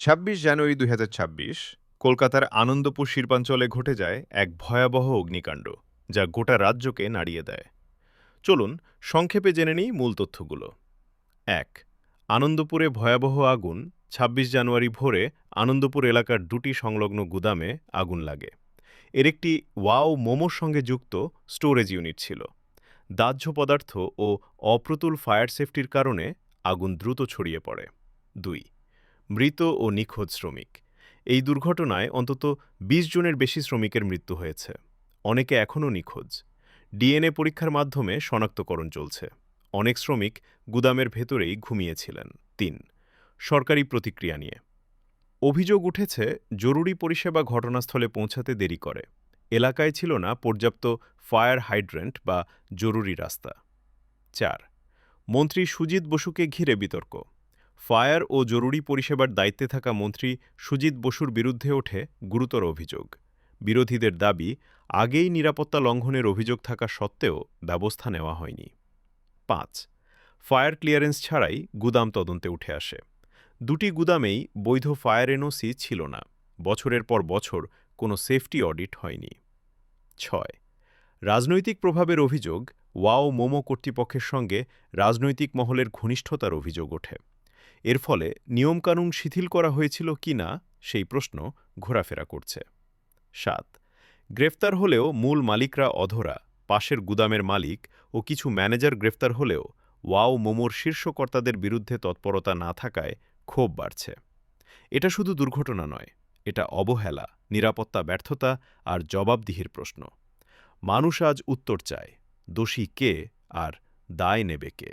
২৬ জানুয়ারি ২০২৬ কলকাতার আনন্দপুর শিল্পাঞ্চলে ঘটে যায় এক ভয়াবহ অগ্নিকাণ্ড, যা গোটা রাজ্যকে নাড়িয়ে দেয়। চলুন সংক্ষেপে জেনে নিই মূল তথ্যগুলো। ১. আনন্দপুরে ভয়াবহ আগুন। ২৬ জানুয়ারি ভোরে আনন্দপুর এলাকার দুটি সংলগ্ন গুদামে আগুন লাগে। এর একটি ওয়াও মোমোর সঙ্গে যুক্ত স্টোরেজ ইউনিট ছিল। দাহ্য পদার্থ ও অপ্রতুল ফায়ার সেফটির কারণে আগুন দ্রুত ছড়িয়ে পড়ে। ২. মৃত ও নিখোঁজ শ্রমিক। এই দুর্ঘটনায় অন্তত ২০ জনের বেশি শ্রমিকের মৃত্যু হয়েছে। অনেকে এখনও নিখোঁজ। ডিএনএ পরীক্ষার মাধ্যমে শনাক্তকরণ চলছে। অনেক শ্রমিক গুদামের ভেতরেই ঘুমিয়েছিলেন। ৩. সরকারি প্রতিক্রিয়া নিয়ে অভিযোগ উঠেছে, জরুরি পরিষেবা ঘটনাস্থলে পৌঁছাতে দেরি করে। এলাকায় ছিল না পর্যাপ্ত ফায়ার হাইড্রেন্ট বা জরুরি রাস্তা। ৪. মন্ত্রী সুজিত বসুকে ঘিরে বিতর্ক। ফায়ার ও জরুরি পরিষেবার দায়িত্বে থাকা মন্ত্রী সুজিত বসুর বিরুদ্ধে ওঠে গুরুতর অভিযোগ। বিরোধীদের দাবি, আগেই নিরাপত্তা লঙ্ঘনের অভিযোগ থাকা সত্ত্বেও ব্যবস্থা নেওয়া হয়নি। ৫. ফায়ার ক্লিয়ারেন্স ছাড়াই গুদাম তদন্তে উঠে আসে। দুটি গুদামেই বৈধ ফায়ার এনওসি ছিল না। বছরের পর বছর কোনো সেফটি অডিট হয়নি। ৬. রাজনৈতিক প্রভাবের অভিযোগ। ওয়াও মোমো কর্তৃপক্ষের সঙ্গে রাজনৈতিক মহলের ঘনিষ্ঠতার অভিযোগ ওঠে। এর ফলে নিয়মকানুন শিথিল করা হয়েছিল কিনা সেই প্রশ্ন ঘোরাফেরা করছে। ৭. গ্রেফতার হলেও মূল মালিকরা অধরা। পাশের গুদামের মালিক ও কিছু ম্যানেজার গ্রেফতার হলেও ওয়াও মোমোর শীর্ষ কর্তাদের বিরুদ্ধে তৎপরতা না থাকায় ক্ষোভ বাড়ছে। এটা শুধু দুর্ঘটনা নয়, এটা অবহেলা, নিরাপত্তা ব্যর্থতা আর জবাবদিহির প্রশ্ন। মানুষ আজ উত্তর চায়, দোষী কে আর দায় নেবে কে।